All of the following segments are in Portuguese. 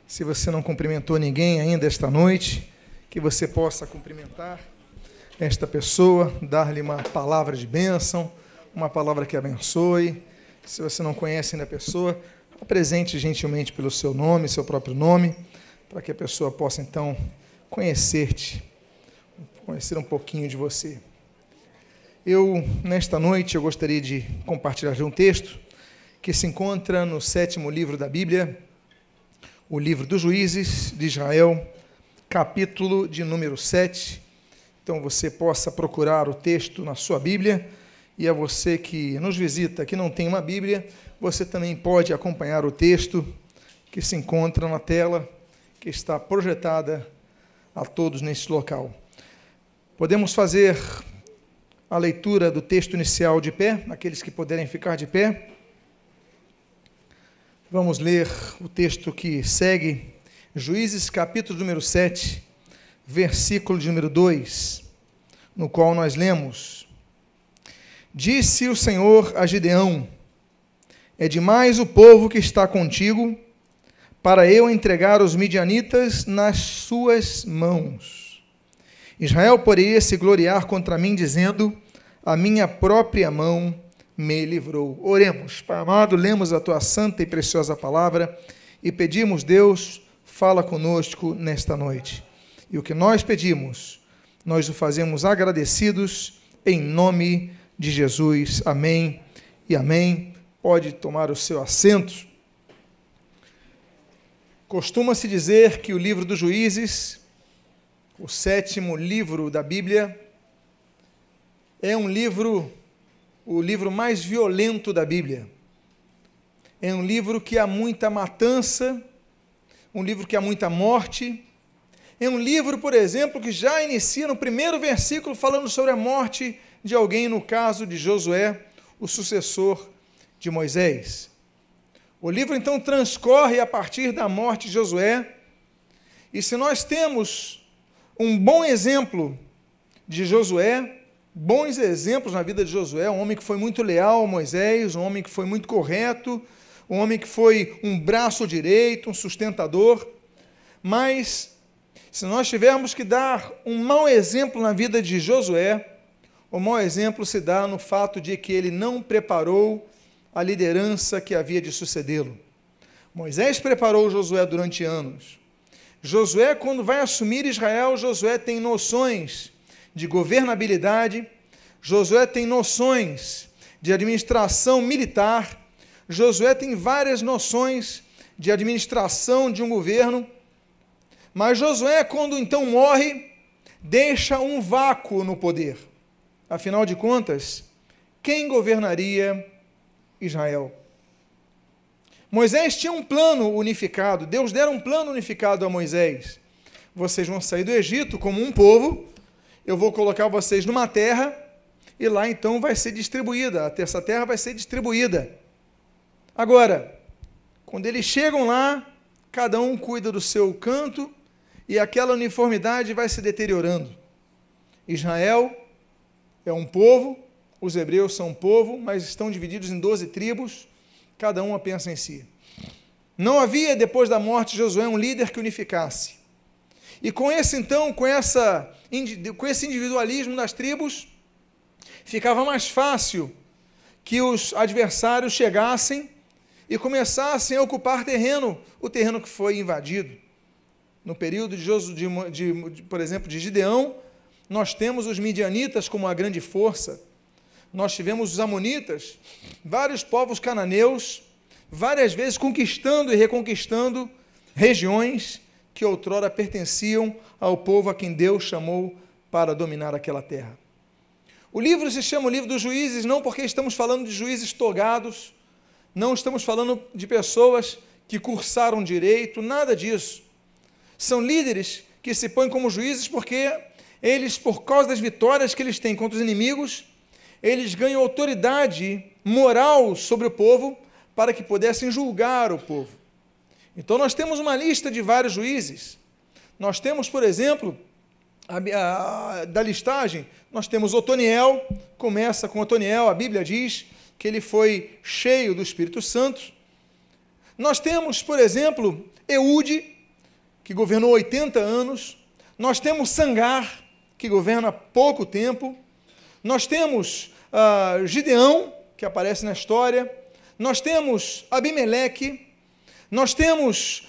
Se você não cumprimentou ninguém ainda esta noite, que você possa cumprimentar esta pessoa, dar-lhe uma palavra de bênção, uma palavra que abençoe. Se você não conhece ainda a pessoa, apresente gentilmente pelo seu nome, seu próprio nome, para que a pessoa possa então conhecer-te, conhecer um pouquinho de você. Nesta noite, eu gostaria de compartilhar um texto que se encontra no 7º livro da Bíblia, o livro dos Juízes de Israel, capítulo de número 7. Então, você possa procurar o texto na sua Bíblia, e a você que nos visita, que não tem uma Bíblia, você também pode acompanhar o texto que se encontra na tela, que está projetada a todos neste local. Podemos fazer a leitura do texto inicial de pé, aqueles que puderem ficar de pé. Vamos ler o texto que segue, Juízes, capítulo número 7, versículo de número 2, no qual nós lemos: Disse o Senhor a Gideão: É demais o povo que está contigo, para eu entregar os midianitas nas suas mãos. Israel poderia se gloriar contra mim, dizendo: A minha própria mão me livrou. Oremos. Pai amado, lemos a tua santa e preciosa palavra e pedimos, Deus, fala conosco nesta noite. E o que nós pedimos, nós o fazemos agradecidos em nome de Jesus. Amém e amém. Pode tomar o seu assento. Costuma-se dizer que o livro dos Juízes, o 7º livro da Bíblia, é o livro mais violento da Bíblia. É um livro que há muita matança, um livro que há muita morte. É um livro, por exemplo, que já inicia no primeiro versículo falando sobre a morte de alguém, no caso de Josué, o sucessor de Moisés. O livro, então, transcorre a partir da morte de Josué, e se nós temos um bom exemplo de Josué, bons exemplos na vida de Josué, um homem que foi muito leal a Moisés, um homem que foi muito correto, um homem que foi um braço direito, um sustentador, mas se nós tivermos que dar um mau exemplo na vida de Josué, o mau exemplo se dá no fato de que ele não preparou a liderança que havia de sucedê-lo. Moisés preparou Josué durante anos. Josué, quando vai assumir Israel, Josué tem noções de governabilidade, Josué tem noções de administração militar, Josué tem várias noções de administração de um governo, mas Josué, quando então morre, deixa um vácuo no poder. Afinal de contas, quem governaria Israel? Moisés tinha um plano unificado, Deus dera um plano unificado a Moisés. Vocês vão sair do Egito como um povo, eu vou colocar vocês numa terra, e lá então vai ser distribuída, essa terra vai ser distribuída. Agora, quando eles chegam lá, cada um cuida do seu canto, e aquela uniformidade vai se deteriorando. Israel é um povo, os hebreus são um povo, mas estão divididos em 12 tribos, cada uma pensa em si. Não havia, depois da morte de Josué, um líder que unificasse. E com esse individualismo das tribos, ficava mais fácil que os adversários chegassem e começassem a ocupar terreno, o terreno que foi invadido. No período por exemplo, de Gideão, nós temos os midianitas como uma grande força, nós tivemos os amonitas, vários povos cananeus, várias vezes conquistando e reconquistando regiões que outrora pertenciam ao povo a quem Deus chamou para dominar aquela terra. O livro se chama o livro dos Juízes, não porque estamos falando de juízes togados, não estamos falando de pessoas que cursaram direito, nada disso. São líderes que se põem como juízes porque eles, por causa das vitórias que eles têm contra os inimigos, eles ganham autoridade moral sobre o povo para que pudessem julgar o povo. Então nós temos uma lista de vários juízes. Nós temos, por exemplo, da listagem, nós temos Otoniel, começa com Otoniel, a Bíblia diz que ele foi cheio do Espírito Santo. Nós temos, por exemplo, Eude, que governou 80 anos, nós temos Sangar, que governa pouco tempo, nós temos Gideão, que aparece na história, nós temos Abimeleque, nós temos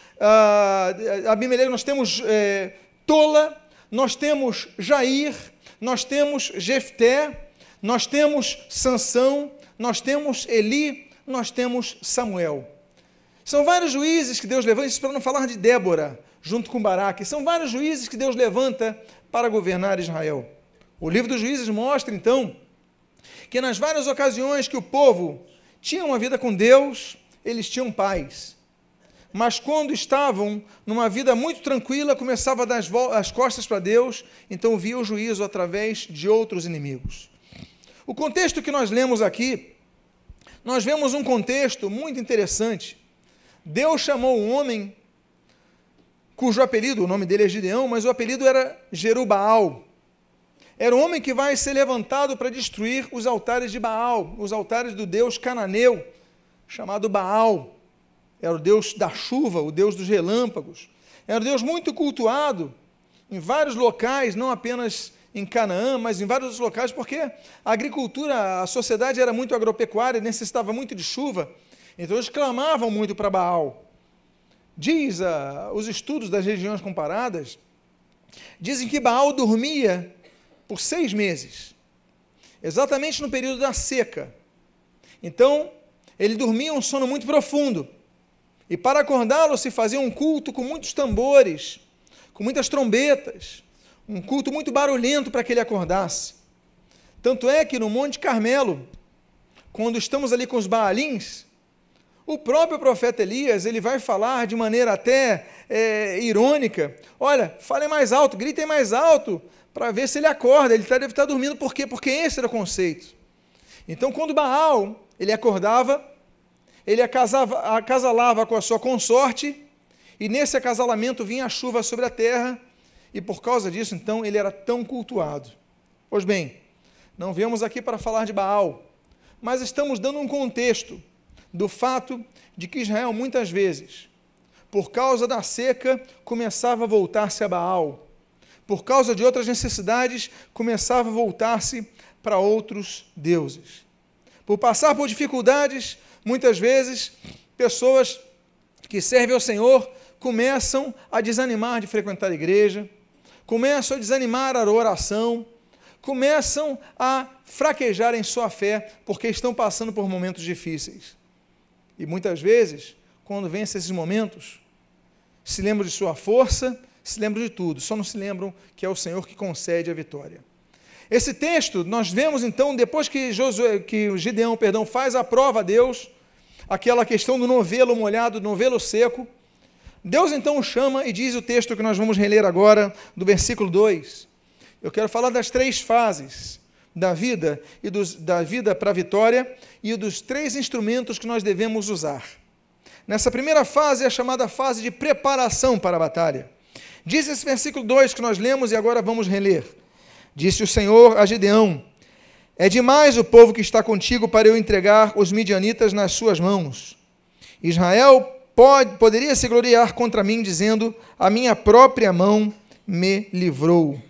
Tola, nós temos Jair, nós temos Jefté, nós temos Sansão, nós temos Eli, nós temos Samuel. São vários juízes que Deus levanta, isso para não falar de Débora, junto com Baraque, são vários juízes que Deus levanta para governar Israel. O livro dos Juízes mostra, então, que nas várias ocasiões que o povo tinha uma vida com Deus, eles tinham paz. Mas quando estavam numa vida muito tranquila, começava a dar as costas para Deus, então via o juízo através de outros inimigos. O contexto que nós lemos aqui, nós vemos um contexto muito interessante. Deus chamou um homem, cujo apelido, o nome dele é Gideão, mas o apelido era Jerubaal. Era um homem que vai ser levantado para destruir os altares de Baal, os altares do deus cananeu, chamado Baal. Era o deus da chuva, o deus dos relâmpagos. Era um deus muito cultuado em vários locais, não apenas em Canaã, mas em vários outros locais, porque a agricultura, a sociedade era muito agropecuária, necessitava muito de chuva, então eles clamavam muito para Baal. Diz os estudos das regiões comparadas, dizem que Baal dormia por 6 meses, exatamente no período da seca. Então, ele dormia um sono muito profundo, e para acordá-lo se fazia um culto com muitos tambores, com muitas trombetas, um culto muito barulhento para que ele acordasse. Tanto é que no Monte Carmelo, quando estamos ali com os Baalins, o próprio profeta Elias, ele vai falar de maneira até irônica, olha, falem mais alto, gritem mais alto, para ver se ele acorda, ele deve estar dormindo, por quê? Porque esse era o conceito. Então, quando Baal, ele acordava, ele acasalava com a sua consorte, e nesse acasalamento vinha a chuva sobre a terra, e por causa disso, então, ele era tão cultuado. Pois bem, não viemos aqui para falar de Baal, mas estamos dando um contexto do fato de que Israel, muitas vezes, por causa da seca, começava a voltar-se a Baal. Por causa de outras necessidades, começava a voltar-se para outros deuses. Por passar por dificuldades, muitas vezes, pessoas que servem ao Senhor começam a desanimar de frequentar a igreja, começam a desanimar a oração, começam a fraquejar em sua fé, porque estão passando por momentos difíceis. E muitas vezes, quando vencem esses momentos, se lembram de sua força, se lembram de tudo, só não se lembram que é o Senhor que concede a vitória. Esse texto, nós vemos então, depois que Gideão faz a prova a Deus, aquela questão do novelo molhado, do novelo seco, Deus então o chama e diz o texto que nós vamos reler agora, do versículo 2. Eu quero falar das 3 fases da vida, da vida para a vitória, e dos 3 instrumentos que nós devemos usar. Nessa primeira fase é a chamada fase de preparação para a batalha. Diz esse versículo 2 que nós lemos e agora vamos reler. Disse o Senhor a Gideão: é demais o povo que está contigo para eu entregar os midianitas nas suas mãos. Israel poderia se gloriar contra mim, dizendo: a minha própria mão me livrou.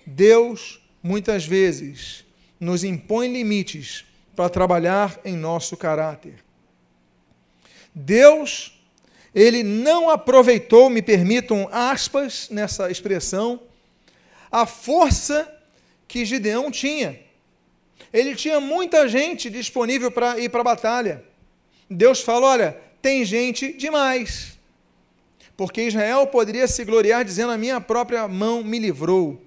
Deus, muitas vezes, nos impõe limites para trabalhar em nosso caráter. Deus, ele não aproveitou, me permitam aspas nessa expressão, a força que Gideão tinha. Ele tinha muita gente disponível para ir para a batalha. Deus falou: olha, tem gente demais, porque Israel poderia se gloriar dizendo: a minha própria mão me livrou.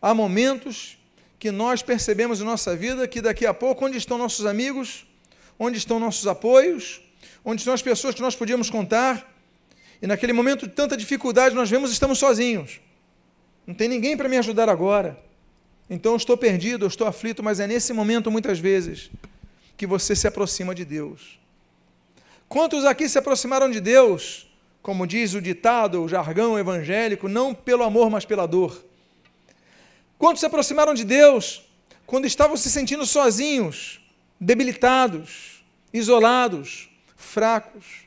Há momentos que nós percebemos em nossa vida que daqui a pouco, onde estão nossos amigos, onde estão nossos apoios, onde estão as pessoas que nós podíamos contar, e naquele momento de tanta dificuldade nós vemos, estamos sozinhos, não tem ninguém para me ajudar agora, então eu estou perdido, eu estou aflito, mas é nesse momento, muitas vezes, que você se aproxima de Deus. Quantos aqui se aproximaram de Deus, como diz o ditado, o jargão evangélico, não pelo amor, mas pela dor? Quantos se aproximaram de Deus quando estavam se sentindo sozinhos, debilitados, isolados, fracos?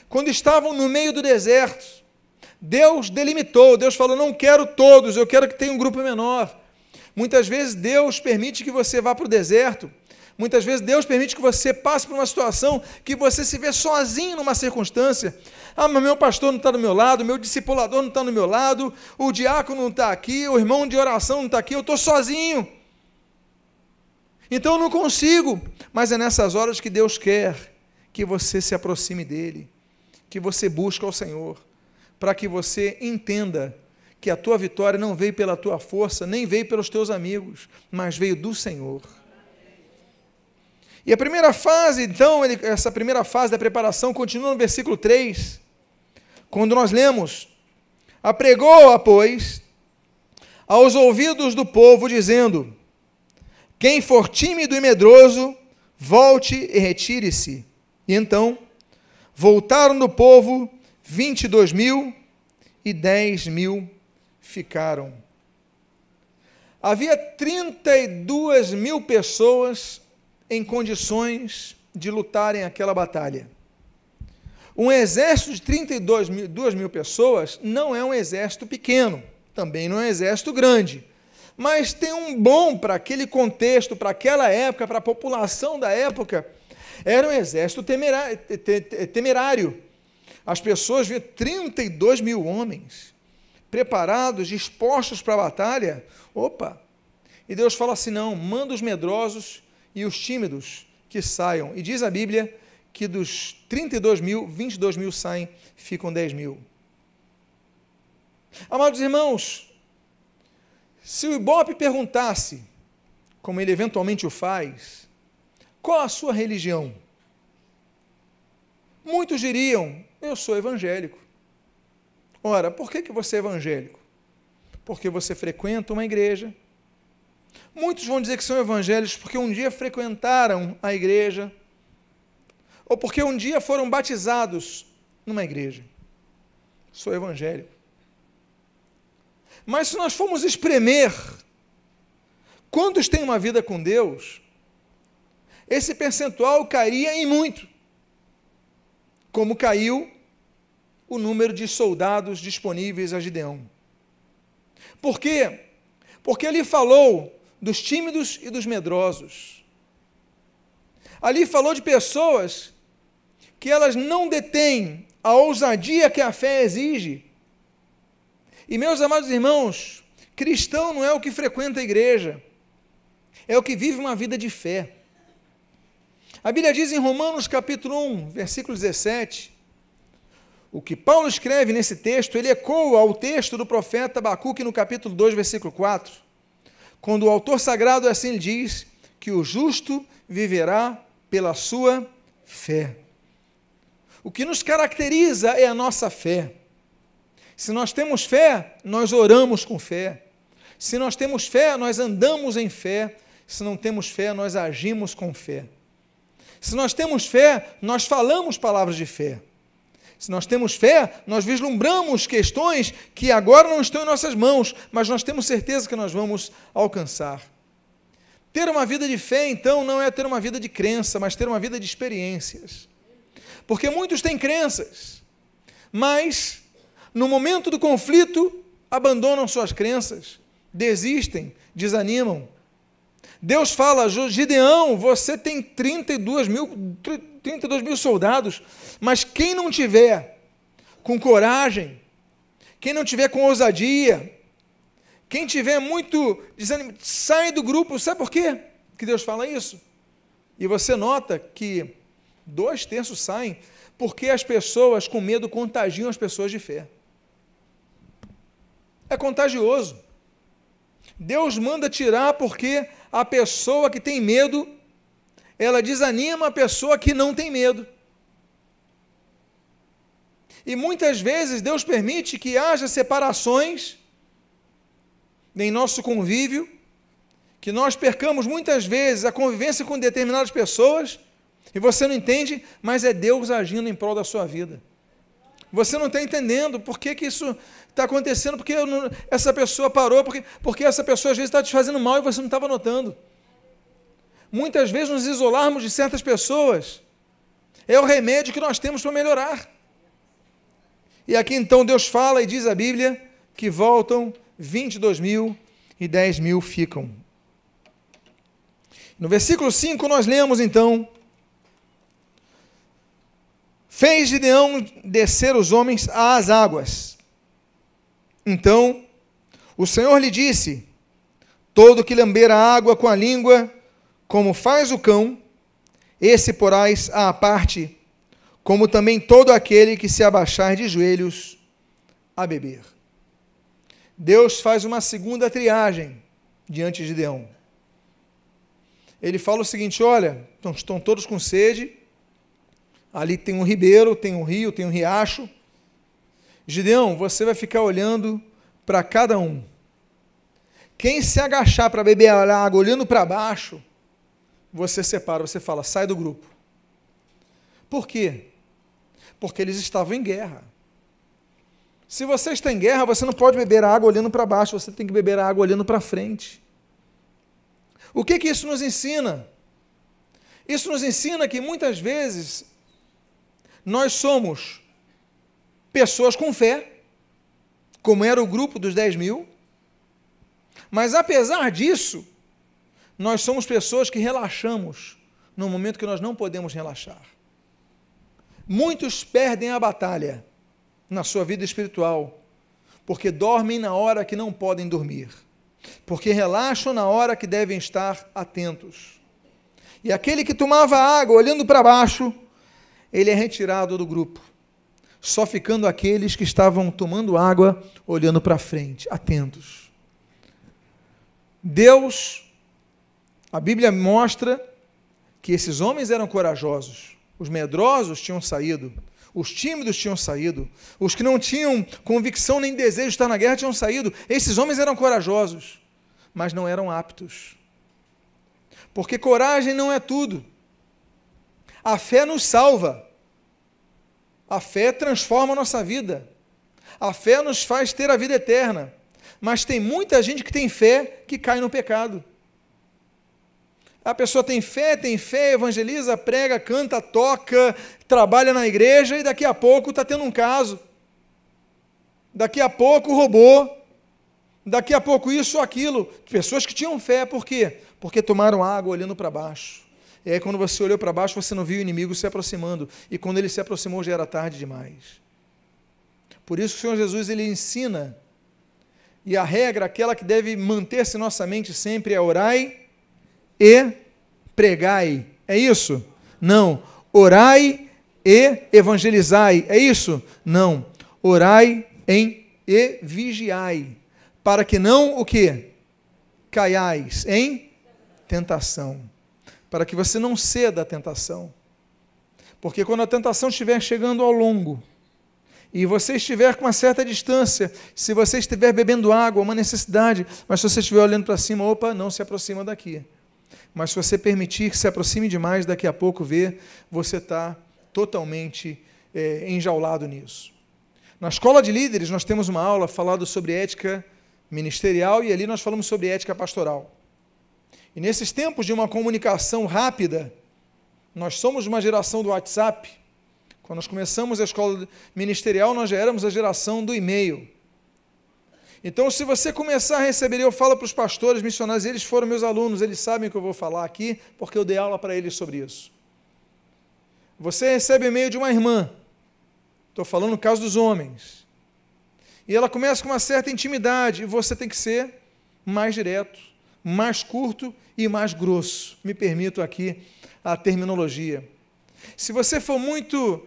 Quando estavam no meio do deserto, Deus delimitou, Deus falou, não quero todos, eu quero que tenha um grupo menor. Muitas vezes Deus permite que você vá para o deserto, muitas vezes Deus permite que você passe por uma situação que você se vê sozinho numa circunstância. Ah, mas meu pastor não está do meu lado, meu discipulador não está do meu lado, o diácono não está aqui, o irmão de oração não está aqui, eu estou sozinho. Então eu não consigo. Mas é nessas horas que Deus quer que você se aproxime dele, que você busque ao Senhor, para que você entenda que a tua vitória não veio pela tua força, nem veio pelos teus amigos, mas veio do Senhor. E a primeira fase, então, essa primeira fase da preparação continua no versículo 3, quando nós lemos: apregou-a, pois, aos ouvidos do povo, dizendo: quem for tímido e medroso, volte e retire-se. E então, voltaram do povo 22.000 e 10.000 ficaram. Havia 32.000 pessoas em condições de lutarem aquela batalha. Um exército de 32.000 pessoas não é um exército pequeno, também não é um exército grande, mas tem um bom para aquele contexto, para aquela época, para a população da época, era um exército temerário. As pessoas viam 32.000 homens preparados, dispostos para a batalha. Opa! E Deus fala assim, não, manda os medrosos e os tímidos que saiam. E diz a Bíblia que dos 32.000, 22.000 saem, ficam 10.000. Amados irmãos, se o Ibope perguntasse, como ele eventualmente o faz, qual a sua religião? Muitos diriam, eu sou evangélico. Ora, por que você é evangélico? Porque você frequenta uma igreja. Muitos vão dizer que são evangélicos porque um dia frequentaram a igreja, ou porque um dia foram batizados numa igreja. Sou evangélico. Mas se nós formos espremer quantos têm uma vida com Deus, esse percentual cairia em muito, como caiu o número de soldados disponíveis a Gideão. Por quê? Porque ele falou dos tímidos e dos medrosos. Ali falou de pessoas que elas não detêm a ousadia que a fé exige. E, meus amados irmãos, cristão não é o que frequenta a igreja, é o que vive uma vida de fé. A Bíblia diz em Romanos capítulo 1, versículo 17, o que Paulo escreve nesse texto, ele ecoa ao texto do profeta Abacuque no capítulo 2, versículo 4, quando o autor sagrado assim diz que o justo viverá pela sua fé. O que nos caracteriza é a nossa fé. Se nós temos fé, nós oramos com fé. Se nós temos fé, nós andamos em fé. Se não temos fé, nós agimos com fé. Se nós temos fé, nós falamos palavras de fé. Se nós temos fé, nós vislumbramos questões que agora não estão em nossas mãos, mas nós temos certeza que nós vamos alcançar. Ter uma vida de fé, então, não é ter uma vida de crença, mas ter uma vida de experiências. Porque muitos têm crenças, mas no momento do conflito, abandonam suas crenças, desistem, desanimam. Deus fala, Gideão, você tem 32.000 soldados, mas quem não tiver com coragem, quem não tiver com ousadia, quem tiver muito desanimado, sai do grupo. Sabe por quê que Deus fala isso? E você nota que 2/3 saem, porque as pessoas com medo contagiam as pessoas de fé. É contagioso. Deus manda tirar porque a pessoa que tem medo, ela desanima a pessoa que não tem medo. E muitas vezes Deus permite que haja separações em nosso convívio, que nós percamos muitas vezes a convivência com determinadas pessoas, e você não entende, mas é Deus agindo em prol da sua vida. Você não está entendendo por que isso está acontecendo, porque essa pessoa parou, porque essa pessoa às vezes está te fazendo mal e você não estava notando. Muitas vezes nos isolarmos de certas pessoas é o remédio que nós temos para melhorar. E aqui então Deus fala e diz a Bíblia que voltam 22.000 e 10.000 ficam. No versículo 5 nós lemos então: fez Gideão descer os homens às águas. Então o Senhor lhe disse: todo que lamber a água com a língua, como faz o cão, esse porás à parte, como também todo aquele que se abaixar de joelhos a beber. Deus faz uma segunda triagem diante de Gideão. Ele fala o seguinte: olha, estão todos com sede, ali tem um ribeiro, tem um rio, tem um riacho. Gideão, você vai ficar olhando para cada um. Quem se agachar para beber a água olhando para baixo, você separa, você fala, sai do grupo. Por quê? Porque eles estavam em guerra. Se você está em guerra, você não pode beber a água olhando para baixo, você tem que beber a água olhando para frente. O que isso nos ensina? Isso nos ensina que muitas vezes nós somos pessoas com fé, como era o grupo dos 10.000, mas apesar disso, nós somos pessoas que relaxamos no momento que nós não podemos relaxar. Muitos perdem a batalha na sua vida espiritual, porque dormem na hora que não podem dormir, porque relaxam na hora que devem estar atentos. E aquele que tomava água olhando para baixo, ele é retirado do grupo, só ficando aqueles que estavam tomando água olhando para frente, atentos. Deus, a Bíblia mostra que esses homens eram corajosos, os medrosos tinham saído, os tímidos tinham saído, os que não tinham convicção nem desejo de estar na guerra tinham saído. Esses homens eram corajosos, mas não eram aptos. Porque coragem não é tudo. A fé nos salva. A fé transforma a nossa vida. A fé nos faz ter a vida eterna. Mas tem muita gente que tem fé que cai no pecado. A pessoa tem fé, evangeliza, prega, canta, toca, trabalha na igreja e daqui a pouco está tendo um caso. Daqui a pouco roubou. Daqui a pouco isso ou aquilo. Pessoas que tinham fé, por quê? Porque tomaram água olhando para baixo. E aí quando você olhou para baixo, você não viu o inimigo se aproximando. E quando ele se aproximou, já era tarde demais. Por isso que o Senhor Jesus, ele ensina. E a regra, aquela que deve manter-se em nossa mente sempre é orai e pregai. É isso? Não. Orai e evangelizai. É isso? Não. Orai e vigiai. Para que não o quê? Caiais em tentação. Para que você não ceda à tentação. Porque quando a tentação estiver chegando ao longo, e você estiver com uma certa distância, se você estiver bebendo água, uma necessidade, mas se você estiver olhando para cima, opa, não se aproxima daqui. Mas se você permitir que se aproxime demais, daqui a pouco você está totalmente enjaulado nisso. Na escola de líderes, nós temos uma aula falando sobre ética ministerial e ali nós falamos sobre ética pastoral. E nesses tempos de uma comunicação rápida, nós somos uma geração do WhatsApp. Quando nós começamos a escola ministerial, nós já éramos a geração do e-mail. Então, se você começar a receber, eu falo para os pastores, missionários, eles foram meus alunos, eles sabem o que eu vou falar aqui, porque eu dei aula para eles sobre isso. Você recebe e-mail de uma irmã, estou falando no caso dos homens, e ela começa com uma certa intimidade, e você tem que ser mais direto, mais curto e mais grosso. Me permito aqui a terminologia. Se você for muito...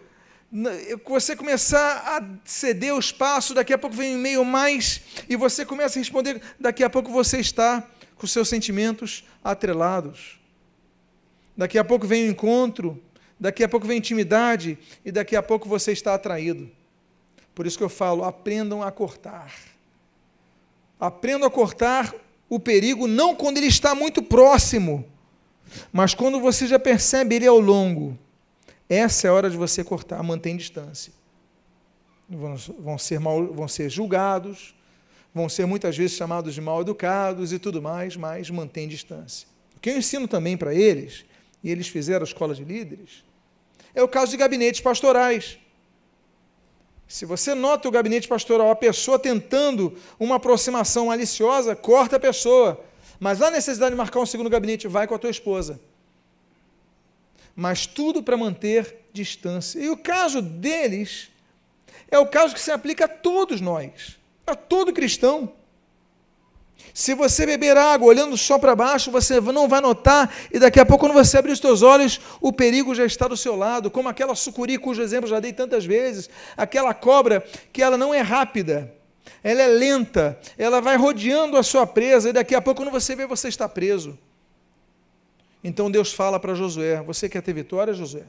você começar a ceder o espaço, daqui a pouco vem um e-mail mais, e você começa a responder, daqui a pouco você está com seus sentimentos atrelados. Daqui a pouco vem o encontro, daqui a pouco vem intimidade, e daqui a pouco você está atraído. Por isso que eu falo, aprendam a cortar. Aprendam a cortar o perigo, não quando ele está muito próximo, mas quando você já percebe ele ao longo. Essa é a hora de você cortar, mantém distância. Vão ser julgados, vão ser muitas vezes chamados de mal educados e tudo mais, mas mantém distância. O que eu ensino também para eles, e eles fizeram a escola de líderes, é o caso de gabinetes pastorais. Se você nota o gabinete pastoral, a pessoa tentando uma aproximação maliciosa, corta a pessoa. Mas há necessidade de marcar um segundo gabinete, vai com a tua esposa. Mas tudo para manter distância. E o caso deles é o caso que se aplica a todos nós, a todo cristão. Se você beber água olhando só para baixo, você não vai notar, e daqui a pouco, quando você abrir os teus olhos, o perigo já está do seu lado, como aquela sucuri, cujo exemplo já dei tantas vezes, aquela cobra que ela não é rápida, ela é lenta, ela vai rodeando a sua presa, e daqui a pouco, quando você vê, você está preso. Então Deus fala para Josué: você quer ter vitória, Josué?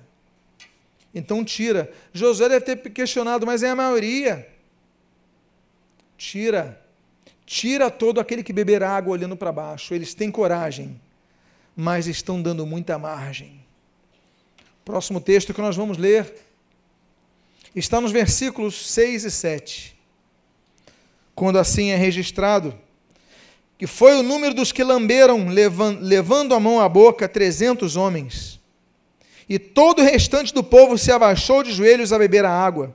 Então tira. Josué deve ter questionado, mas é a maioria. Tira todo aquele que beber água olhando para baixo. Eles têm coragem, mas estão dando muita margem. Próximo texto que nós vamos ler está nos versículos 6 e 7. Quando assim é registrado, que foi o número dos que lamberam, levando a mão à boca, 300 homens. E todo o restante do povo se abaixou de joelhos a beber a água.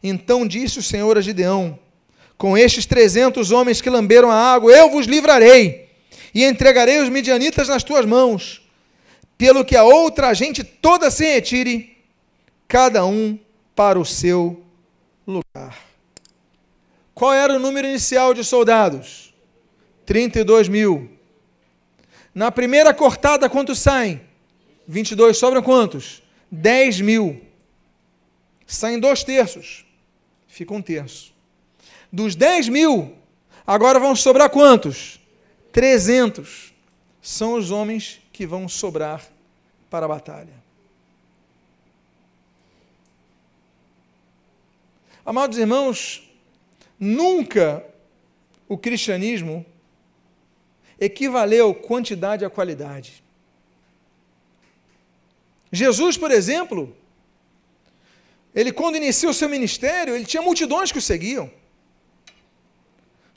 Então disse o Senhor a Gideão: com estes 300 homens que lamberam a água, eu vos livrarei, e entregarei os midianitas nas tuas mãos, pelo que a outra gente toda se retire, cada um para o seu lugar. Qual era o número inicial de soldados? 32.000. Na primeira cortada, quantos saem? 22. Sobram quantos? 10.000. Saem 2/3. Fica 1/3. Dos 10.000, agora vão sobrar quantos? 300. São os homens que vão sobrar para a batalha. Amados irmãos, nunca o cristianismo equivaleu quantidade à qualidade. Jesus, por exemplo, ele quando iniciou o seu ministério, ele tinha multidões que o seguiam.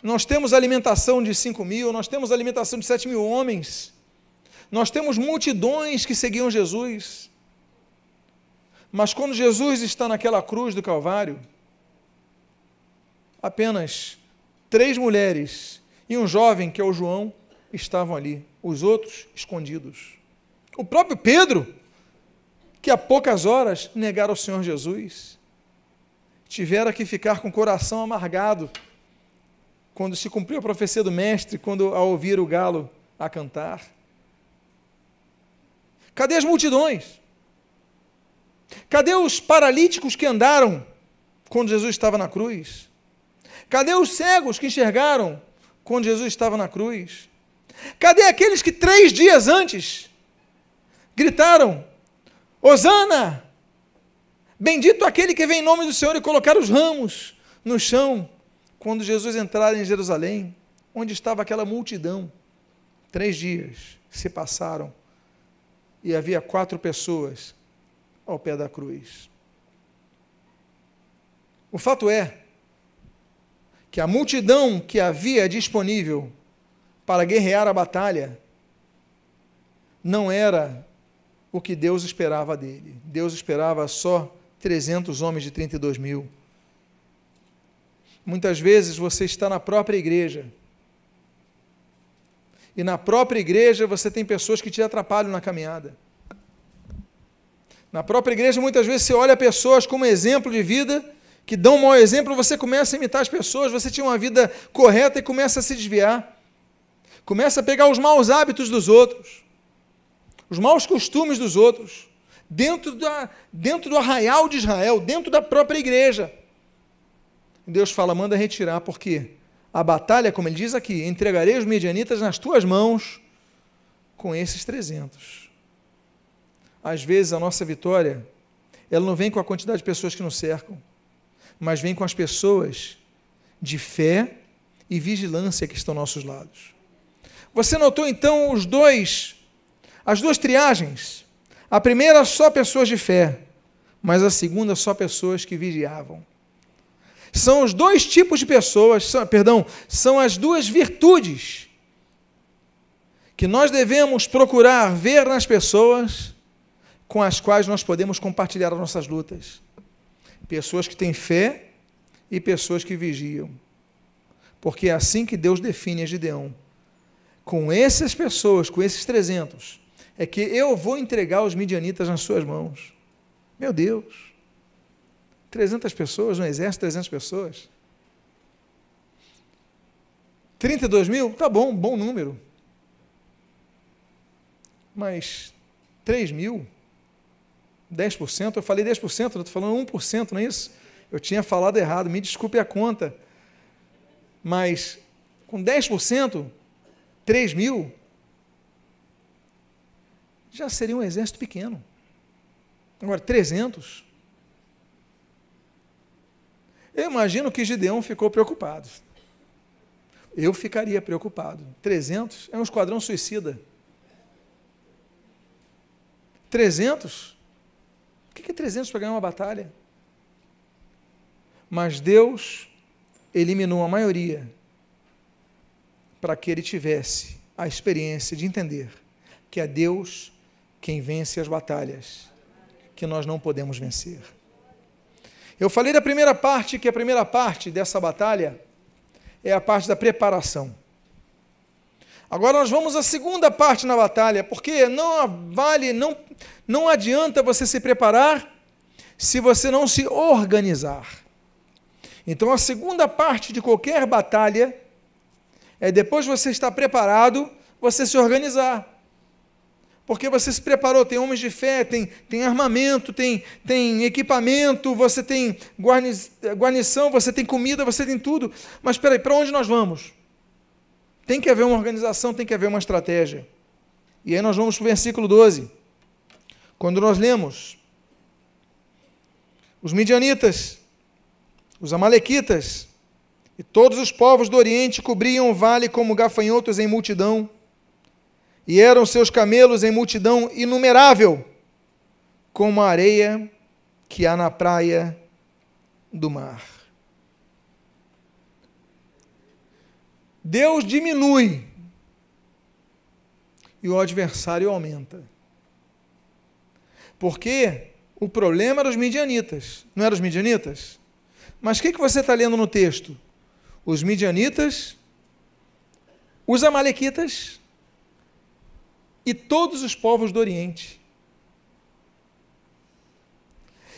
Nós temos alimentação de 5.000, nós temos alimentação de 7.000 homens, nós temos multidões que seguiam Jesus. Mas quando Jesus está naquela cruz do Calvário, apenas 3 mulheres e um jovem, que é o João, estavam ali, os outros escondidos. O próprio Pedro, que há poucas horas negaram o Senhor Jesus, tiveram que ficar com o coração amargado, quando se cumpriu a profecia do mestre, quando ao ouvir o galo a cantar. Cadê as multidões? Cadê os paralíticos que andaram quando Jesus estava na cruz? Cadê os cegos que enxergaram quando Jesus estava na cruz? Cadê aqueles que 3 dias antes gritaram: Hosana! Bendito aquele que vem em nome do Senhor, e colocaram os ramos no chão, quando Jesus entrar em Jerusalém, onde estava aquela multidão? 3 dias se passaram e havia 4 pessoas ao pé da cruz. O fato é que a multidão que havia disponível para guerrear a batalha não era o que Deus esperava dele. Deus esperava só 300 homens de 32.000. Muitas vezes você está na própria igreja, e na própria igreja você tem pessoas que te atrapalham na caminhada. Na própria igreja, muitas vezes você olha pessoas como exemplo de vida, que dão um mau exemplo, você começa a imitar as pessoas, você tinha uma vida correta e começa a se desviar, começa a pegar os maus hábitos dos outros, os maus costumes dos outros, dentro do arraial de Israel, dentro da própria igreja. Deus fala: manda retirar, porque a batalha, como ele diz aqui, entregarei os midianitas nas tuas mãos com esses 300. Às vezes a nossa vitória, ela não vem com a quantidade de pessoas que nos cercam, mas vem com as pessoas de fé e vigilância que estão aos nossos lados. Você notou então as duas triagens? A primeira, só pessoas de fé, mas a segunda, só pessoas que vigiavam. São os 2 tipos de pessoas, são as 2 virtudes que nós devemos procurar ver nas pessoas com as quais nós podemos compartilhar as nossas lutas. Pessoas que têm fé e pessoas que vigiam. Porque é assim que Deus define a Gideão. Com essas pessoas, com esses 300, é que eu vou entregar os midianitas nas suas mãos. Meu Deus! 300 pessoas, um exército, 300 pessoas. 32 mil? Tá bom, bom número. Mas 3 mil? 10%? Eu falei 10%, eu estou falando 1%, não é isso? Eu tinha falado errado, me desculpe a conta. Mas com 10%, 3 mil, já seria um exército pequeno. Agora, 300? Eu imagino que Gideão ficou preocupado. Eu ficaria preocupado. 300 é um esquadrão suicida. 300? O que é 300 para ganhar uma batalha? Mas Deus eliminou a maioria para que ele tivesse a experiência de entender que é Deus quem vence as batalhas, que nós não podemos vencer. Eu falei da primeira parte, que a primeira parte dessa batalha é a parte da preparação. Agora nós vamos à segunda parte na batalha, porque não adianta você se preparar se você não se organizar. Então a segunda parte de qualquer batalha é depois de você estar preparado, você se organizar. Porque você se preparou, tem homens de fé, tem armamento, tem equipamento, você tem guarnição, você tem comida, você tem tudo. Mas espera aí, para onde nós vamos? Tem que haver uma organização, tem que haver uma estratégia. E aí nós vamos para o versículo 12. Quando nós lemos, os midianitas, os amalequitas e todos os povos do Oriente cobriam o vale como gafanhotos em multidão, e eram seus camelos em multidão inumerável, como a areia que há na praia do mar. Deus diminui e o adversário aumenta. Porque o problema era os midianitas, não eram os midianitas? Mas o que você está lendo no texto? Os midianitas, os amalequitas e todos os povos do Oriente.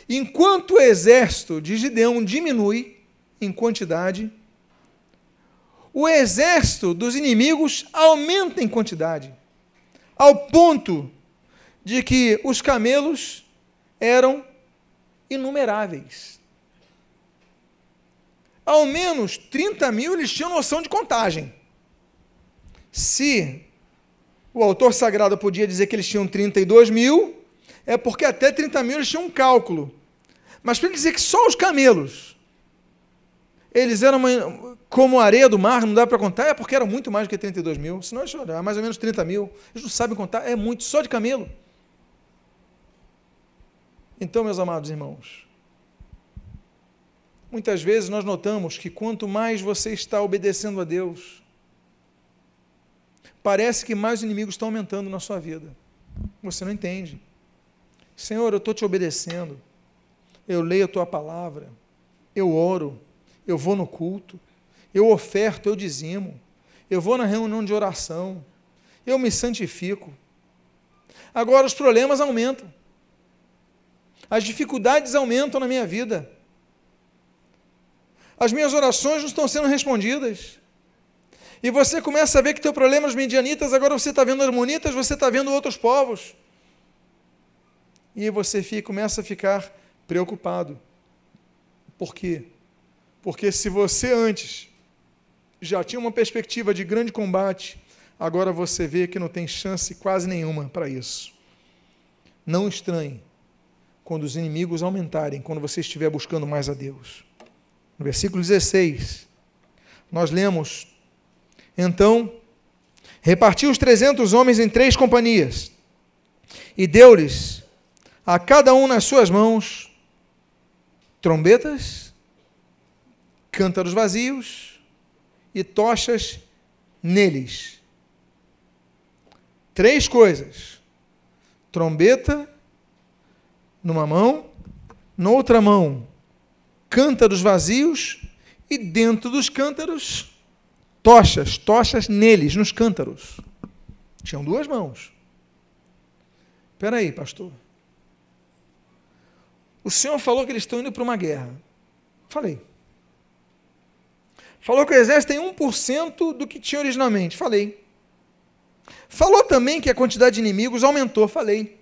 Enquanto o exército de Gideão diminui em quantidade, o exército dos inimigos aumenta em quantidade, ao ponto de que os camelos eram inumeráveis. Ao menos 30 mil eles tinham noção de contagem. Se o autor sagrado podia dizer que eles tinham 32 mil, é porque até 30 mil eles tinham um cálculo. Mas para ele dizer que só os camelos, eles eram como a areia do mar, não dá para contar, é porque eram muito mais do que 32 mil, senão eles choraram, mais ou menos 30 mil. Eles não sabem contar, é muito, só de camelo. Então, meus amados irmãos, muitas vezes nós notamos que quanto mais você está obedecendo a Deus, parece que mais inimigos estão aumentando na sua vida. Você não entende. Senhor, eu estou te obedecendo. Eu leio a tua palavra. Eu oro. Eu vou no culto. Eu oferto, eu dizimo. Eu vou na reunião de oração. Eu me santifico. Agora os problemas aumentam. As dificuldades aumentam na minha vida. As minhas orações não estão sendo respondidas. E você começa a ver que teu problema é os midianitas, agora você está vendo os amonitas, você está vendo outros povos. E você começa a ficar preocupado. Por quê? Porque se você antes já tinha uma perspectiva de grande combate, agora você vê que não tem chance quase nenhuma para isso. Não estranhe quando os inimigos aumentarem, quando você estiver buscando mais a Deus. No versículo 16, nós lemos: então, repartiu os 300 homens em 3 companhias, e deu-lhes a cada um nas suas mãos trombetas, cântaros vazios e tochas neles. 3 coisas: trombeta numa mão, na outra mão cântaros vazios e dentro dos cântaros tochas neles, nos cântaros. Tinham 2 mãos. Espera aí, pastor. O senhor falou que eles estão indo para uma guerra. Falei. Falou que o exército tem 1% do que tinha originalmente. Falei. Falou também que a quantidade de inimigos aumentou. Falei.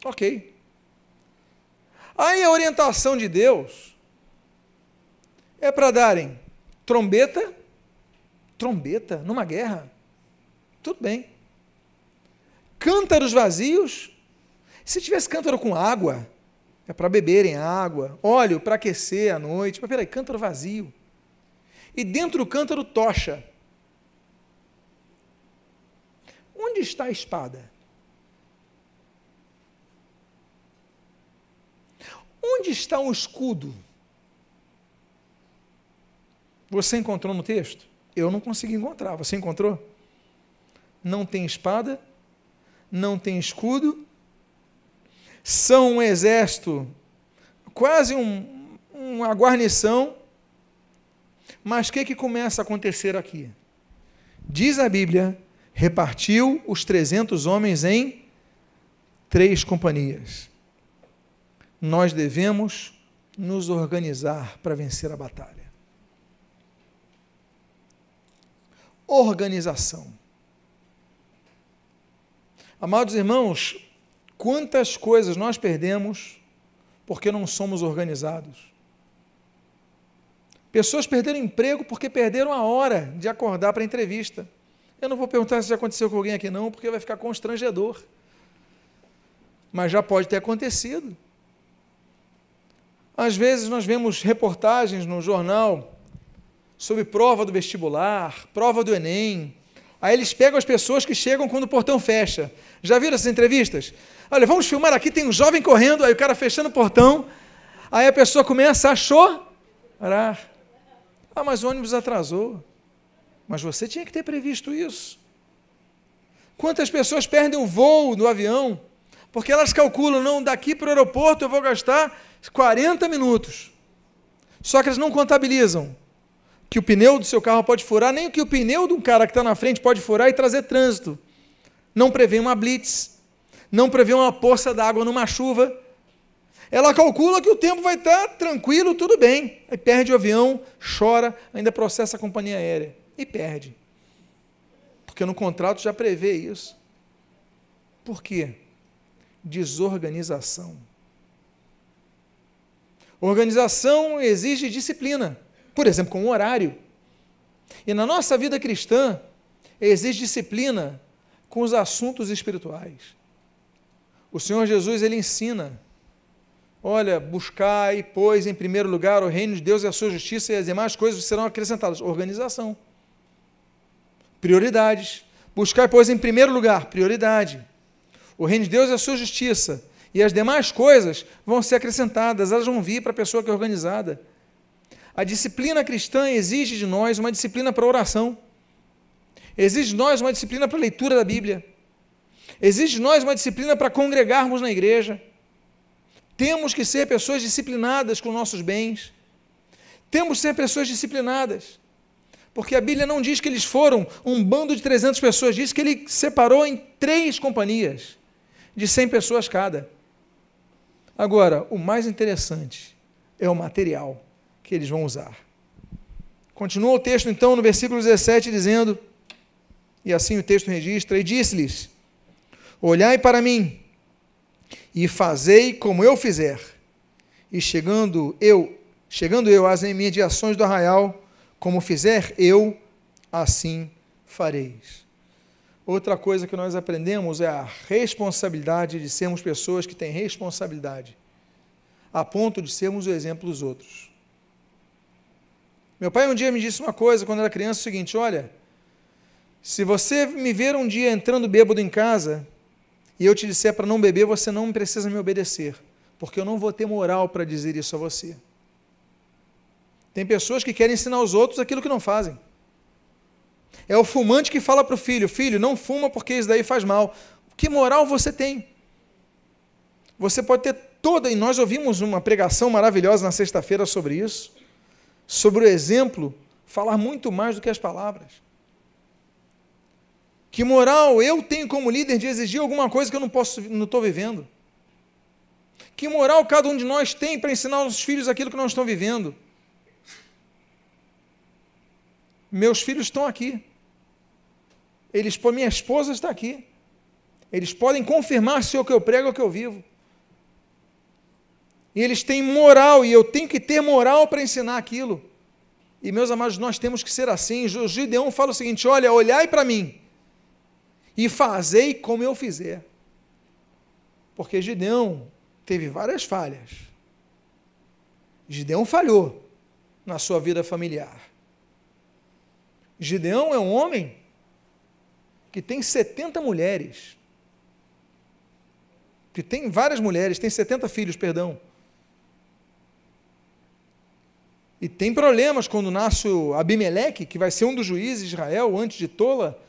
Ok. Aí a orientação de Deus é para darem trombeta numa guerra. Tudo bem. Cântaros vazios. Se tivesse cântaro com água, é para beberem água, óleo para aquecer à noite. Mas peraí, cântaro vazio. E dentro do cântaro tocha. Onde está a espada? Onde está um escudo? Você encontrou no texto? Eu não consegui encontrar. Você encontrou? Não tem espada, não tem escudo, são um exército, quase uma guarnição, mas o que começa a acontecer aqui? Diz a Bíblia, repartiu os 300 homens em 3 companhias. Nós devemos nos organizar para vencer a batalha. Organização. Amados irmãos, quantas coisas nós perdemos porque não somos organizados. Pessoas perderam emprego porque perderam a hora de acordar para a entrevista. Eu não vou perguntar se já aconteceu com alguém aqui não, porque vai ficar constrangedor. Mas já pode ter acontecido. Às vezes nós vemos reportagens no jornal sobre prova do vestibular, prova do Enem. Aí eles pegam as pessoas que chegam quando o portão fecha. Já viram essas entrevistas? Olha, vamos filmar aqui, tem um jovem correndo, aí o cara fechando o portão, aí a pessoa começa a chorar. Ah, mas o ônibus atrasou. Mas você tinha que ter previsto isso. Quantas pessoas perdem o voo no avião, porque elas calculam, não, daqui para o aeroporto eu vou gastar 40 minutos. Só que elas não contabilizam que o pneu do seu carro pode furar, nem que o pneu de um cara que está na frente pode furar e trazer trânsito. Não prevê uma blitz, não prevê uma poça d'água numa chuva. Ela calcula que o tempo vai estar tranquilo, tudo bem. Aí perde o avião, chora, ainda processa a companhia aérea. E perde. Porque no contrato já prevê isso. Por quê? Desorganização. Organização exige disciplina. Por exemplo, com o horário. E na nossa vida cristã, exige disciplina com os assuntos espirituais. O Senhor Jesus, ele ensina, olha, buscai, pois, em primeiro lugar, o reino de Deus e a sua justiça, e as demais coisas serão acrescentadas. Organização. Prioridades. Buscai, pois, em primeiro lugar, prioridade. O reino de Deus e a sua justiça, e as demais coisas vão ser acrescentadas, elas vão vir para a pessoa que é organizada. A disciplina cristã exige de nós uma disciplina para a oração, exige de nós uma disciplina para a leitura da Bíblia, exige de nós uma disciplina para congregarmos na igreja. Temos que ser pessoas disciplinadas com nossos bens, temos que ser pessoas disciplinadas, porque a Bíblia não diz que eles foram um bando de 300 pessoas, diz que ele separou em 3 companhias, de 100 pessoas cada. Agora, o mais interessante é o material que eles vão usar. Continua o texto, então, no versículo 17, dizendo, e assim o texto registra, e disse-lhes, olhai para mim, e fazei como eu fizer, e chegando eu às imediações do arraial, como fizer eu, assim fareis. Outra coisa que nós aprendemos é a responsabilidade de sermos pessoas que têm responsabilidade, a ponto de sermos o exemplo dos outros. Meu pai um dia me disse uma coisa, quando era criança, o seguinte, olha, se você me ver um dia entrando bêbado em casa, e eu te disser para não beber, você não precisa me obedecer, porque eu não vou ter moral para dizer isso a você. Tem pessoas que querem ensinar aos outros aquilo que não fazem. É o fumante que fala para o filho, filho, não fuma porque isso daí faz mal. Que moral você tem? Você pode ter e nós ouvimos uma pregação maravilhosa na sexta-feira sobre isso, sobre o exemplo, falar muito mais do que as palavras. Que moral eu tenho como líder de exigir alguma coisa que eu não estou vivendo? Que moral cada um de nós tem para ensinar aos filhos aquilo que não estão vivendo? Meus filhos estão aqui. Minha esposa está aqui. Eles podem confirmar se o que eu prego é o que eu vivo. E eles têm moral, e eu tenho que ter moral para ensinar aquilo. E, meus amados, nós temos que ser assim. O Gideão fala o seguinte: olha, olhai para mim, e fazei como eu fizer. Porque Gideão teve várias falhas. Gideão falhou na sua vida familiar. Gideão é um homem que tem 70 mulheres. Que tem várias mulheres, tem 70 filhos, perdão. E tem problemas quando nasce o Abimeleque, que vai ser um dos juízes de Israel, antes de Tola,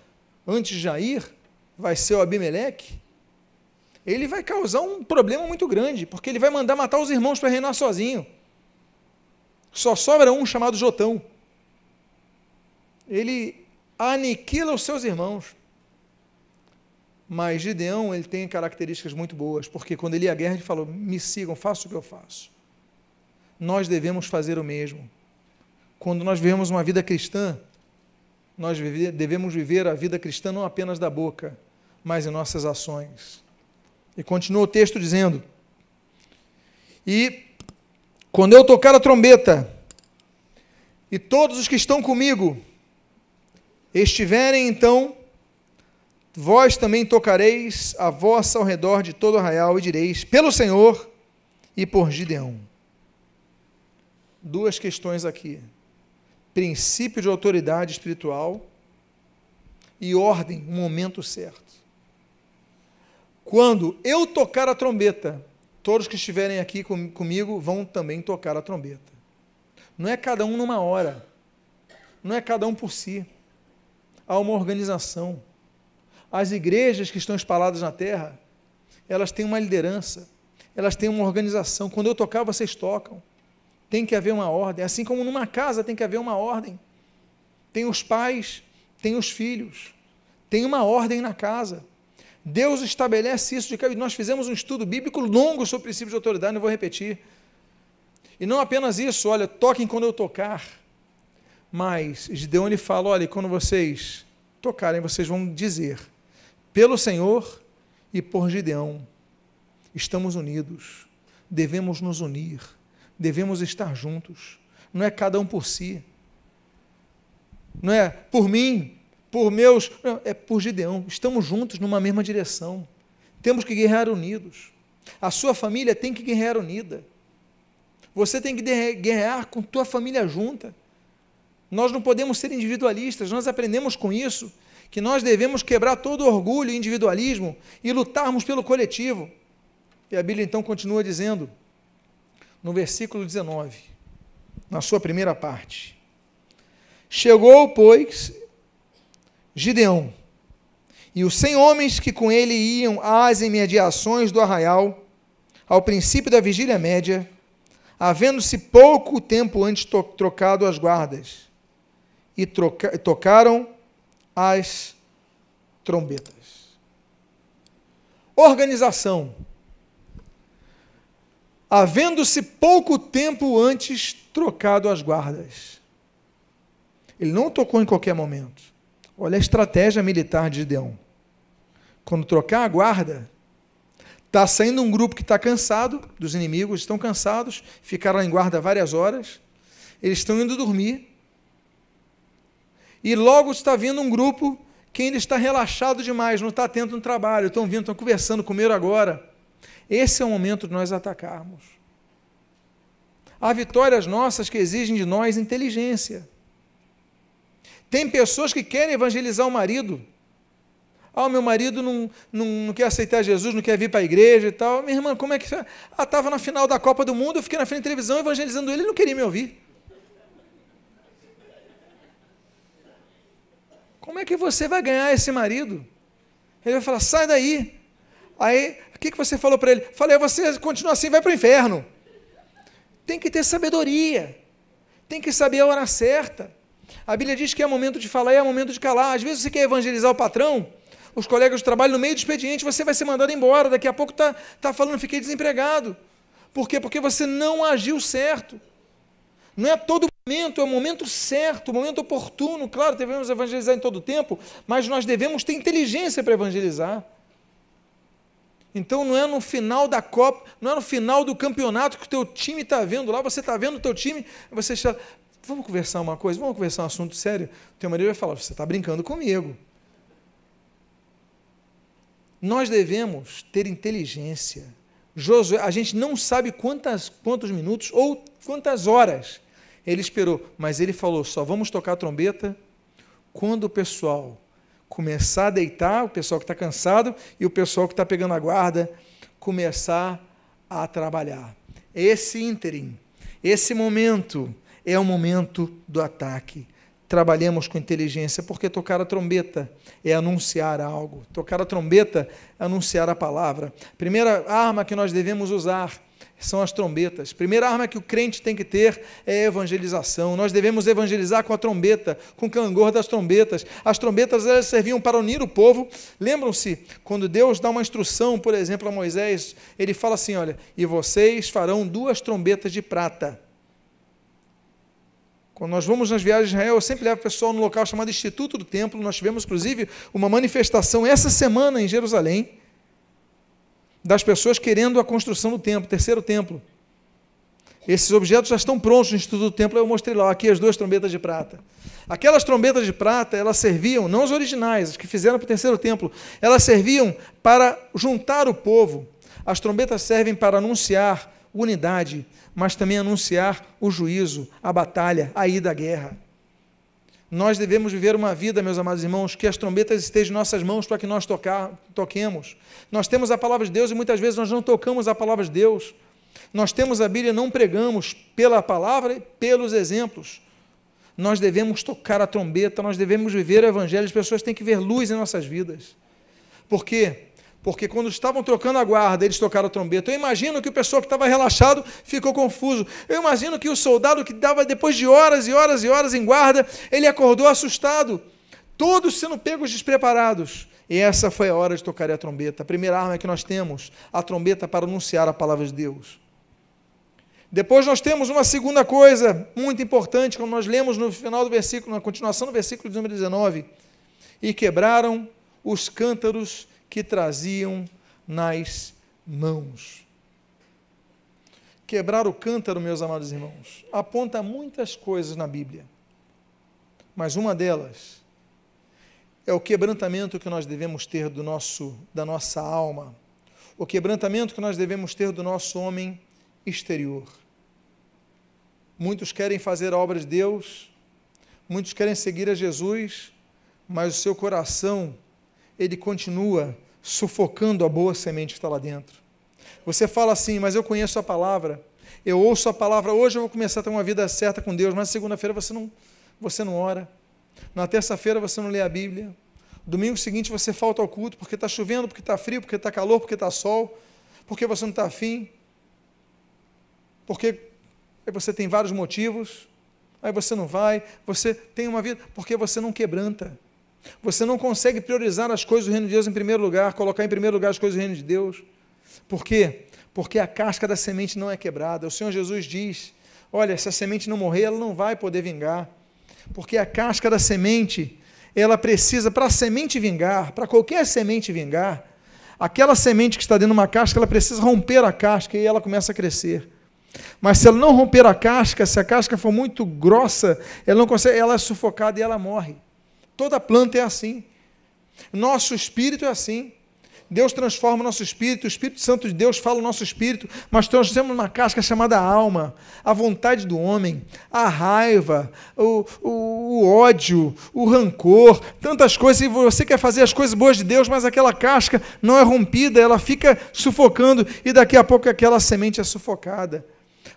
antes de Jair, vai ser o Abimeleque. Ele vai causar um problema muito grande, porque ele vai mandar matar os irmãos para reinar sozinho. Só sobra um chamado Jotão. Ele aniquila os seus irmãos. Mas Gideão, ele tem características muito boas, porque quando ele ia à guerra, ele falou: me sigam, façam o que eu faço. Nós devemos fazer o mesmo. Quando nós vivemos uma vida cristã, nós devemos viver a vida cristã não apenas da boca, mas em nossas ações. E continua o texto dizendo: e quando eu tocar a trombeta, e todos os que estão comigo estiverem, então, vós também tocareis a vossa ao redor de todo o arraial, e direis: pelo Senhor e por Gideão. Duas questões aqui: princípio de autoridade espiritual e ordem, um momento certo. Quando eu tocar a trombeta, todos que estiverem aqui comigo vão também tocar a trombeta. Não é cada um numa hora, não é cada um por si. Há uma organização. As igrejas que estão espalhadas na terra, elas têm uma liderança, elas têm uma organização. Quando eu tocar, vocês tocam. Tem que haver uma ordem, assim como numa casa tem que haver uma ordem. Tem os pais, tem os filhos, tem uma ordem na casa. Deus estabelece isso. Nós fizemos um estudo bíblico longo sobre o princípio de autoridade, não vou repetir. E não apenas isso, olha, toquem quando eu tocar. Mas Gideão ele fala: olha, quando vocês tocarem, vocês vão dizer: pelo Senhor e por Gideão, estamos unidos, devemos nos unir, devemos estar juntos, não é cada um por si, não é por mim, por meus, não, é por Gideão, estamos juntos numa mesma direção, temos que guerrear unidos, a sua família tem que guerrear unida, você tem que guerrear com tua família junta, nós não podemos ser individualistas, nós aprendemos com isso, que nós devemos quebrar todo orgulho e individualismo e lutarmos pelo coletivo. E a Bíblia então continua dizendo, no versículo 19, na sua primeira parte: chegou, pois, Gideão, e os 100 homens que com ele iam às imediações do arraial, ao princípio da vigília média, havendo-se pouco tempo antes trocado as guardas, e tocaram as trombetas. Organização. Havendo-se pouco tempo antes trocado as guardas. Ele não tocou em qualquer momento. Olha a estratégia militar de Gideão. Quando trocar a guarda, está saindo um grupo que está cansado, dos inimigos, estão cansados, ficaram em guarda várias horas, eles estão indo dormir, e logo está vindo um grupo que ainda está relaxado demais, não está atento no trabalho, estão vindo, estão conversando, comeram agora. Esse é o momento de nós atacarmos. Há vitórias nossas que exigem de nós inteligência. Tem pessoas que querem evangelizar o marido. Ah, o meu marido não quer aceitar Jesus, não quer vir para a igreja e tal. Minha irmã, como é que... Ah, estava na final da Copa do Mundo, eu fiquei na frente da televisão evangelizando ele, não queria me ouvir. Como é que você vai ganhar esse marido? Ele vai falar: sai daí. Aí que você falou para ele? Falei, você continua assim, vai para o inferno. Tem que ter sabedoria, tem que saber a hora certa. A Bíblia diz que é momento de falar e é momento de calar. Às vezes você quer evangelizar o patrão, os colegas de trabalho, no meio do expediente, você vai ser mandado embora, daqui a pouco está falando, fiquei desempregado. Por quê? Porque você não agiu certo. Não é todo momento, é o momento certo, o momento oportuno. Claro, devemos evangelizar em todo o tempo, mas nós devemos ter inteligência para evangelizar. Então não é no final da Copa, não é no final do campeonato que o teu time está vendo lá, você está vendo o teu time, você está, vamos conversar uma coisa, vamos conversar um assunto sério. O teu marido vai falar, você está brincando comigo. Nós devemos ter inteligência. Josué, a gente não sabe quantos minutos ou quantas horas ele esperou, mas ele falou, só vamos tocar a trombeta quando o pessoal começar a deitar, o pessoal que está cansado e o pessoal que está pegando a guarda começar a trabalhar. Esse ínterim, esse momento é o momento do ataque. Trabalhemos com inteligência, porque tocar a trombeta é anunciar algo. Tocar a trombeta é anunciar a palavra. Primeira arma que nós devemos usar são as trombetas. Primeira arma que o crente tem que ter é a evangelização. Nós devemos evangelizar com a trombeta, com o clangor das trombetas. As trombetas, elas serviam para unir o povo. Lembram-se, quando Deus dá uma instrução, por exemplo, a Moisés, ele fala assim, olha, e vocês farão 2 trombetas de prata. Quando nós vamos nas viagens de Israel, eu sempre levo o pessoal no local chamado Instituto do Templo. Nós tivemos, inclusive, uma manifestação essa semana em Jerusalém, das pessoas querendo a construção do templo, terceiro templo. Esses objetos já estão prontos no Instituto do Templo, eu mostrei lá, aqui as 2 trombetas de prata. Aquelas trombetas de prata, elas serviam, não as originais, as que fizeram para o terceiro templo, elas serviam para juntar o povo. As trombetas servem para anunciar unidade, mas também anunciar o juízo, a batalha, a ida à guerra. Nós devemos viver uma vida, meus amados irmãos, que as trombetas estejam em nossas mãos para que nós toquemos. Nós temos a palavra de Deus e muitas vezes nós não tocamos a palavra de Deus. Nós temos a Bíblia e não pregamos pela palavra e pelos exemplos. Nós devemos tocar a trombeta, nós devemos viver o evangelho, as pessoas têm que ver luz em nossas vidas. Por quê? Porque quando estavam trocando a guarda, eles tocaram a trombeta. Eu imagino que o pessoal que estava relaxado ficou confuso. Eu imagino que o soldado que dava depois de horas e horas e horas em guarda, ele acordou assustado. Todos sendo pegos despreparados. E essa foi a hora de tocar a trombeta. A primeira arma que nós temos, a trombeta para anunciar a palavra de Deus. Depois nós temos uma segunda coisa muito importante, quando nós lemos no final do versículo, na continuação do versículo número 19. E quebraram os cântaros que traziam nas mãos. Quebrar o cântaro, meus amados irmãos, aponta muitas coisas na Bíblia, mas uma delas é o quebrantamento que nós devemos ter da nossa alma, o quebrantamento que nós devemos ter do nosso homem exterior. Muitos querem fazer a obra de Deus, muitos querem seguir a Jesus, mas o seu coração ele continua sufocando a boa semente que está lá dentro. Você fala assim, mas eu conheço a palavra, eu ouço a palavra, hoje eu vou começar a ter uma vida certa com Deus, mas na segunda-feira você não ora, na terça-feira você não lê a Bíblia, domingo seguinte você falta ao culto, porque está chovendo, porque está frio, porque está calor, porque está sol, porque você não está afim, porque aí você tem vários motivos, aí você não vai, você tem uma vida, porque você não quebranta. Você não consegue priorizar as coisas do reino de Deus em primeiro lugar, colocar em primeiro lugar as coisas do reino de Deus. Por quê? Porque a casca da semente não é quebrada. O Senhor Jesus diz, olha, se a semente não morrer, ela não vai poder vingar. Porque a casca da semente, ela precisa, para a semente vingar, para qualquer semente vingar, aquela semente que está dentro de uma casca, ela precisa romper a casca e ela começa a crescer. Mas se ela não romper a casca, se a casca for muito grossa, ela não consegue, ela é sufocada e ela morre. Toda planta é assim. Nosso espírito é assim. Deus transforma o nosso espírito, o Espírito Santo de Deus fala o nosso espírito, mas nós temos uma casca chamada alma, a vontade do homem, a raiva, o ódio, o rancor, tantas coisas, e você quer fazer as coisas boas de Deus, mas aquela casca não é rompida, ela fica sufocando, e daqui a pouco aquela semente é sufocada.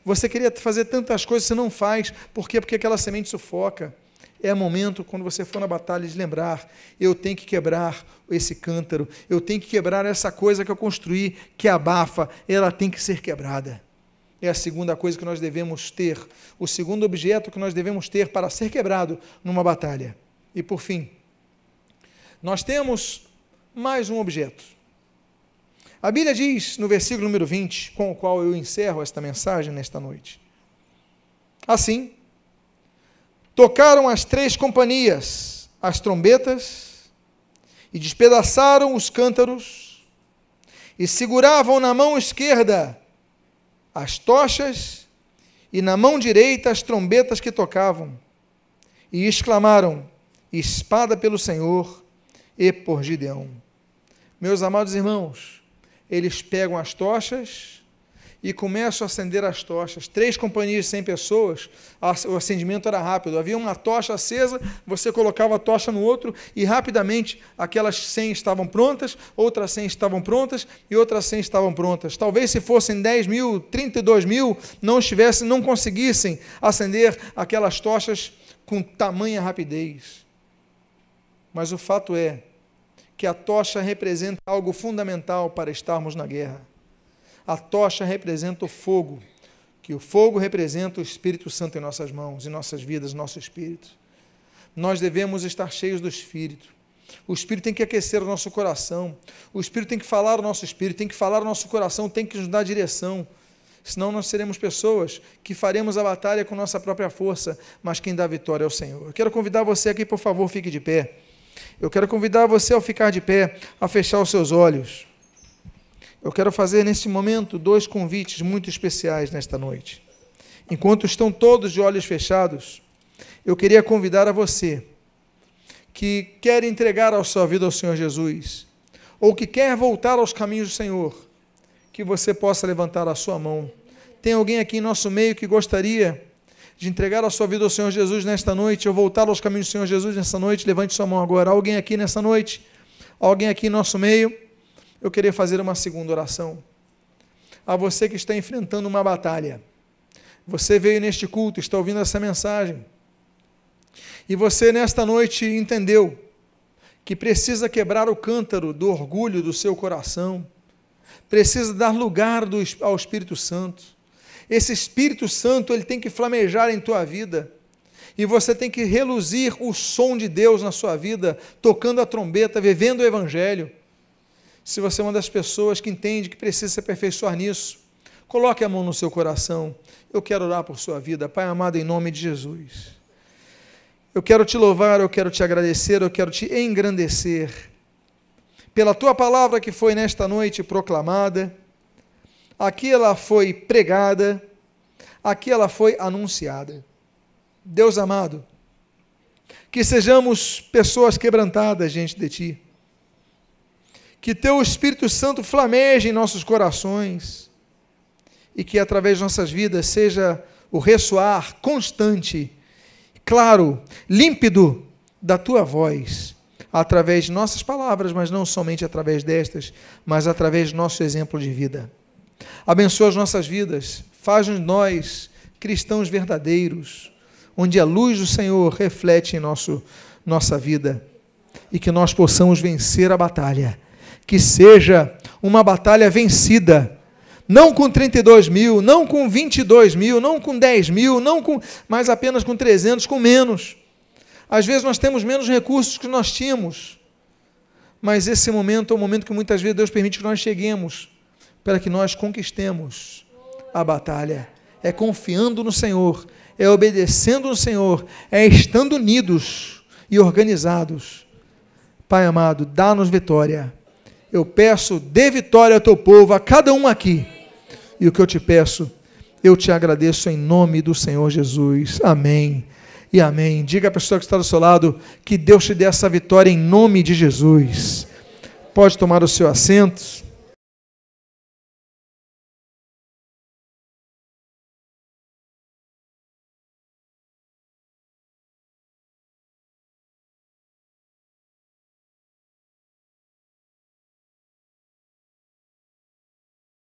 Você queria fazer tantas coisas, você não faz, por quê? Porque aquela semente sufoca. É momento, quando você for na batalha, de lembrar: eu tenho que quebrar esse cântaro, eu tenho que quebrar essa coisa que eu construí, que abafa, ela tem que ser quebrada. É a segunda coisa que nós devemos ter, o segundo objeto que nós devemos ter para ser quebrado numa batalha. E por fim, nós temos mais um objeto. A Bíblia diz, no versículo número 20, com o qual eu encerro esta mensagem nesta noite: assim, tocaram as 3 companhias as trombetas e despedaçaram os cântaros e seguravam na mão esquerda as tochas e na mão direita as trombetas que tocavam, e exclamaram: espada pelo Senhor e por Gideão. Meus amados irmãos, eles pegam as tochas e começam a acender as tochas. 3 companhias de 100 pessoas, o acendimento era rápido. Havia uma tocha acesa, você colocava a tocha no outro e rapidamente aquelas 100 estavam prontas, outras 100 estavam prontas e outras 100 estavam prontas. Talvez se fossem 10 mil, 32 mil, não conseguissem acender aquelas tochas com tamanha rapidez. Mas o fato é que a tocha representa algo fundamental para estarmos na guerra. A tocha representa o fogo, que o fogo representa o Espírito Santo em nossas mãos, em nossas vidas, nosso espírito. Nós devemos estar cheios do Espírito. O Espírito tem que aquecer o nosso coração, o Espírito tem que falar o nosso espírito, tem que falar o nosso coração, tem que nos dar direção. Senão nós seremos pessoas que faremos a batalha com nossa própria força, mas quem dá a vitória é o Senhor. Eu quero convidar você aqui, por favor, fique de pé. Eu quero convidar você, ao ficar de pé, a fechar os seus olhos. Eu quero fazer neste momento 2 convites muito especiais nesta noite. Enquanto estão todos de olhos fechados, eu queria convidar a você que quer entregar a sua vida ao Senhor Jesus, ou que quer voltar aos caminhos do Senhor, que você possa levantar a sua mão. Tem alguém aqui em nosso meio que gostaria de entregar a sua vida ao Senhor Jesus nesta noite, ou voltar aos caminhos do Senhor Jesus nesta noite? Levante sua mão agora. Alguém aqui nessa noite? Alguém aqui em nosso meio? Eu queria fazer uma segunda oração. A você que está enfrentando uma batalha, você veio neste culto, está ouvindo essa mensagem, e você nesta noite entendeu que precisa quebrar o cântaro do orgulho do seu coração, precisa dar lugar ao Espírito Santo. Esse Espírito Santo, ele tem que flamejar em tua vida, e você tem que reluzir o som de Deus na sua vida, tocando a trombeta, vivendo o Evangelho. Se você é uma das pessoas que entende que precisa se aperfeiçoar nisso, coloque a mão no seu coração. Eu quero orar por sua vida. Pai amado, em nome de Jesus, eu quero te louvar, eu quero te agradecer, eu quero te engrandecer pela tua palavra que foi nesta noite proclamada. Aqui ela foi pregada, aqui ela foi anunciada. Deus amado, que sejamos pessoas quebrantadas diante de ti, que teu Espírito Santo flameje em nossos corações e que através de nossas vidas seja o ressoar constante, claro, límpido da tua voz, através de nossas palavras, mas não somente através destas, mas através do nosso exemplo de vida. Abençoa as nossas vidas, faz-nos nós cristãos verdadeiros, onde a luz do Senhor reflete em nossa vida, e que nós possamos vencer a batalha, que seja uma batalha vencida, não com 32 mil, não com 22 mil, não com 10 mil, mas apenas com 300, com menos. Às vezes nós temos menos recursos que nós tínhamos, mas esse momento é o momento que muitas vezes Deus permite que nós cheguemos, para que nós conquistemos a batalha. É confiando no Senhor, é obedecendo no Senhor, é estando unidos e organizados. Pai amado, dá-nos vitória. Eu peço, dê vitória ao teu povo, a cada um aqui. E o que eu te peço, eu te agradeço em nome do Senhor Jesus. Amém e amém. Diga à pessoa que está do seu lado, que Deus te dê essa vitória em nome de Jesus. Pode tomar o seu assento.